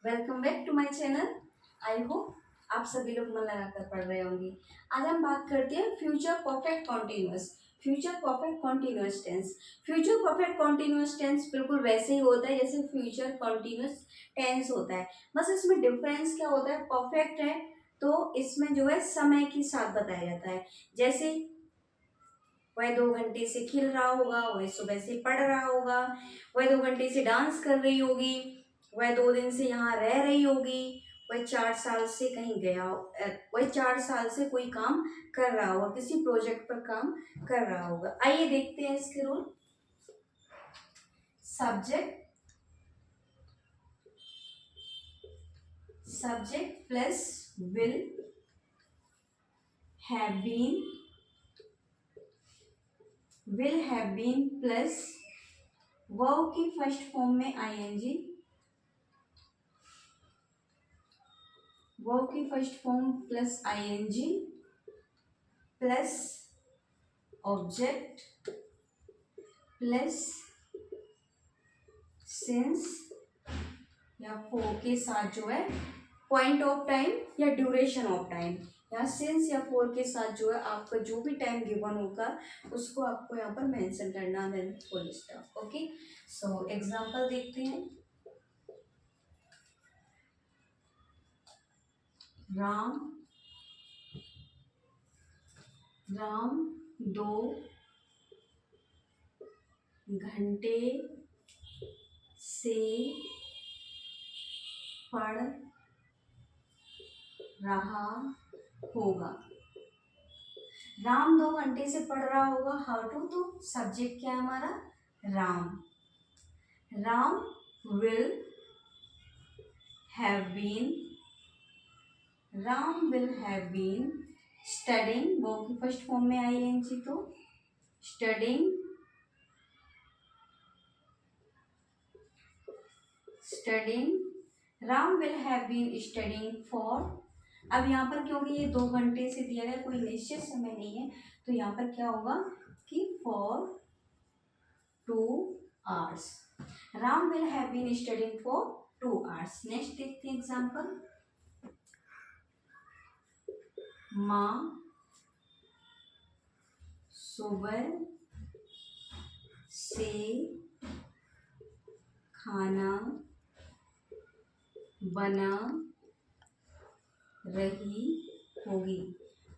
Welcome back to my channel. I hope आप सभी लोग मन लगाकर पढ़ रहे होंगे। आज हम बात करते हैं future perfect continuous. Future perfect continuous tense. Future perfect continuous tense बिल्कुल वैसे ही होता है जैसे फ्यूचर कॉन्टिन्यूअस टेंस होता है, बस इसमें डिफरेंस क्या होता है, परफेक्ट है तो इसमें जो है समय के साथ बताया जाता है। जैसे वह 2 घंटे से खेल रहा होगा, वह सुबह से पढ़ रहा होगा, वह 2 घंटे से डांस कर रही होगी, वह 2 दिन से यहाँ रह रही होगी, वह 4 साल से कहीं गया, वह 4 साल से कोई काम कर रहा होगा, किसी प्रोजेक्ट पर काम कर रहा होगा। आइए देखते हैं इसके rule. Subject subject plus will have been, will have been plus verb की फर्स्ट फॉर्म में आईएनजी, वर्ब की first form plus ING plus object plus since या फॉर के साथ जो है पॉइंट ऑफ टाइम या ड्यूरेशन ऑफ टाइम, या सिंस या फॉर के साथ जो है आपका जो भी टाइम गिवन होगा उसको आपको यहाँ पर मेंशन करना, then full stop. Okay, so example देखते हैं। राम राम 2 घंटे से पढ़ रहा होगा। राम 2 घंटे से पढ़ रहा होगा, हाउ टू, तो सब्जेक्ट क्या है हमारा, Ram. Ram will have been, Ram will have been studying, वो की फर्स्ट फॉर्म में आईएनजी, तो studying studying Ram will have been studying for. अब यहाँ पर क्योंकि ये 2 घंटे से दिया गया, कोई निश्चित समय नहीं है, तो यहाँ पर क्या होगा कि for 2 hours. Ram will have been studying for 2 hours. Next देखते हैं एग्जाम्पल। माँ सुबह से खाना बना रही होगी।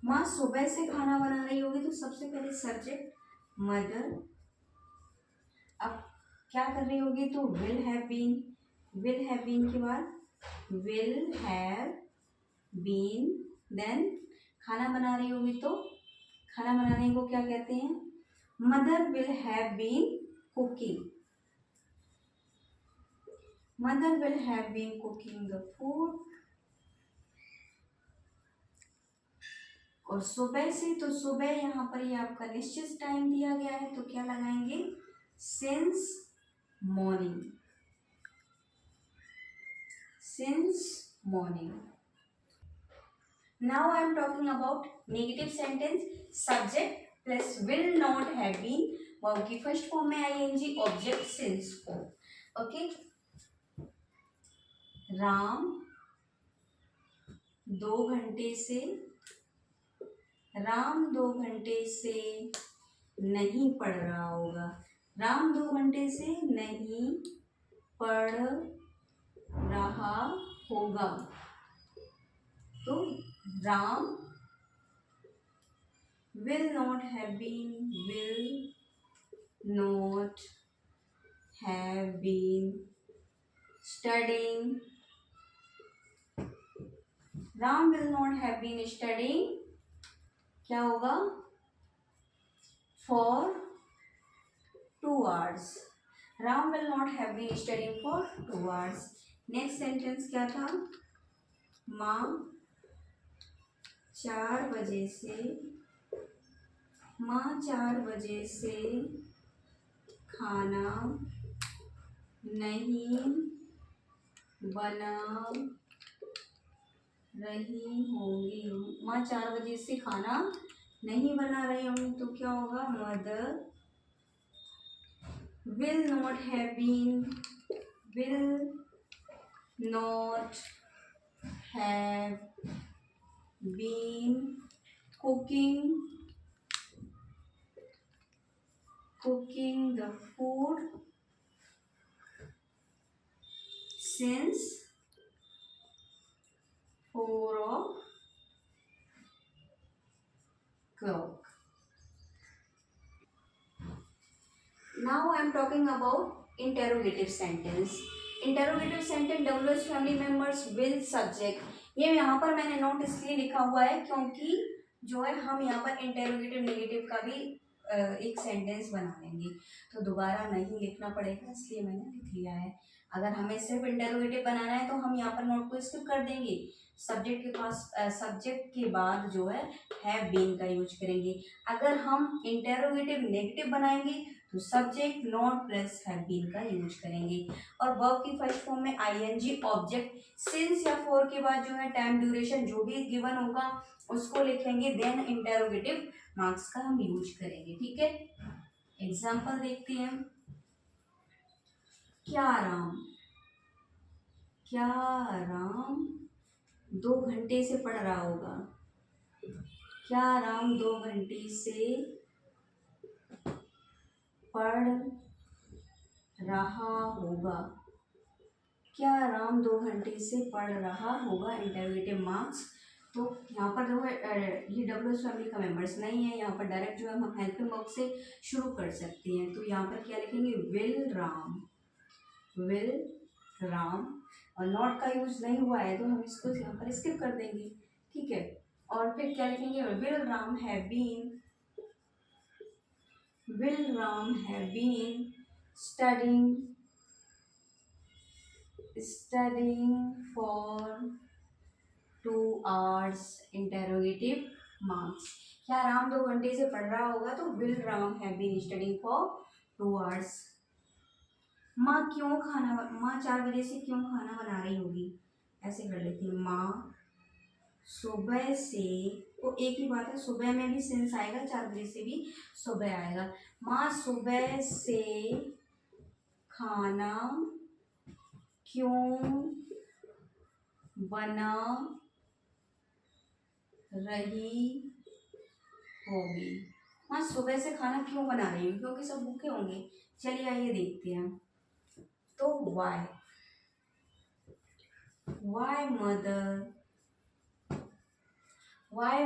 माँ सुबह से खाना बना रही होगी, तो सबसे पहले सब्जेक्ट मदर। अब क्या कर रही होगी, तो will have been, will have been के बाद विल हैव बीन, देन खाना बना रही होगी, तो खाना बनाने को क्या कहते हैं, mother will have been cooking, mother will have been cooking the food. और सुबह से, तो सुबह यहाँ पर ये आपका निश्चित टाइम दिया गया है, तो क्या लगाएंगे, since morning, since morning. Now I am talking about negative sentence. Subject plus will not have been, verb की फर्स्ट फॉर्म में ING, object since form. Okay, Ram 2 घंटे से, राम 2 घंटे से नहीं पढ़ रहा होगा। राम 2 घंटे से नहीं पढ़ रहा होगा, तो Ram will not have been, will not have been studying, Ram will not have been studying, क्या होगा, for 2 hours। Ram will not have been studying for 2 hours। Next sentence क्या था, माँ 4 बजे से, माँ 4 बजे से खाना नहीं बना रही होंगी। माँ 4 बजे से खाना नहीं बना रही होंगी, तो क्या होगा, mother will not have been, will not have been cooking the food since 4 o'clock. Now I am talking about interrogative sentence. Interrogative sentence WH family members will subject. ये यहाँ पर मैंने नोट इसलिए लिखा हुआ है क्योंकि जो है हम यहाँ पर इंटेरोगेटिव नेगेटिव का भी एक सेंटेंस बना लेंगे, तो दोबारा नहीं लिखना पड़ेगा, इसलिए मैंने लिख लिया है। अगर हमें सिर्फ इंटेरोगेटिव बनाना है तो हम यहाँ पर नोट को स्किप कर देंगे। सब्जेक्ट के पास सब्जेक्ट के बाद जो है हैव बीन का यूज करेंगे। अगर हम इंटेरोगेटिव नेगेटिव बनाएंगे तो subject not plus have been का यूज करेंगे। और वर्ब की फर्स्ट फॉर्म में आईएनजी ऑब्जेक्ट सिंस या फॉर के बाद जो है टाइम ड्यूरेशन जो भी गिवन होगा उसको लिखेंगे, देन इंटेरोगेटिव मार्क्स का हम यूज करेंगे। ठीक है, एग्जाम्पल देखते हैं। क्या राम 2 घंटे से पढ़ रहा होगा। क्या राम 2 घंटे से पढ़ रहा होगा। क्या राम 2 घंटे से पढ़ रहा होगा, इंटरोगेटिव मार्क्स। तो यहाँ पर जो है ये WH फैमिली का मेंबर्स नहीं है, यहाँ पर डायरेक्ट जो है हम हेल्पिंग वर्ब से शुरू कर सकते हैं। तो यहाँ पर क्या लिखेंगे, विल राम, और नॉट का यूज नहीं हुआ है तो हम इसको यहाँ पर स्किप कर देंगे। ठीक है, और फिर क्या लिखेंगे, will Ram have been studying for 2 hours, interrogative marks. क्या राम 2 घंटे से पढ़ रहा होगा, तो will Ram have been studying for 2 hours। माँ 4 बजे से क्यों खाना बना रही होगी, ऐसे कर लेती हूँ। माँ सुबह से, तो एक ही बात है, सुबह में भी सेंस आएगा, 4 बजे से भी सुबह आएगा। माँ सुबह से खाना क्यों बना रही होगी। माँ सुबह से खाना क्यों बना रही होगी, क्योंकि सब भूखे होंगे। चलिए आइए देखते हैं। तो वाई मदर वाई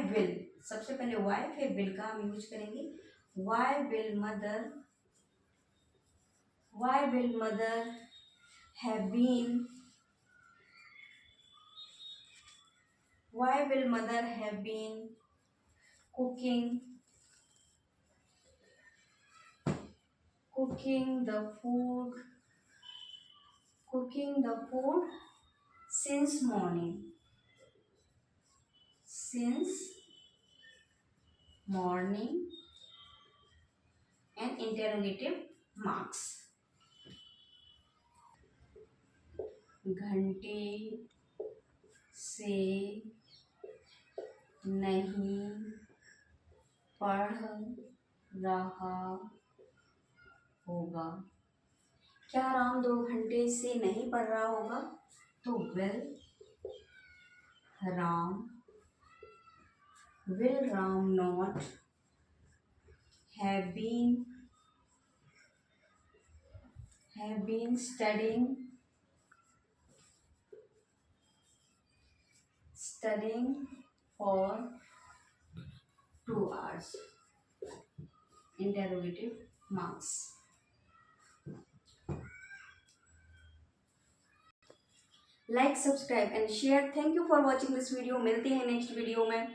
विल, सबसे पहले वाई फिर विल का हम यूज करेंगे। Why will mother have been cooking the food since morning and interrogative marks। घंटे से नहीं पढ़ रहा होगा। क्या राम 2 घंटे से नहीं पढ़ रहा होगा, तो will Ram not have been studying for 2 hours, interrogative marks। Like, subscribe and share. Thank you for watching this video. मिलते हैं नेक्स्ट वीडियो में।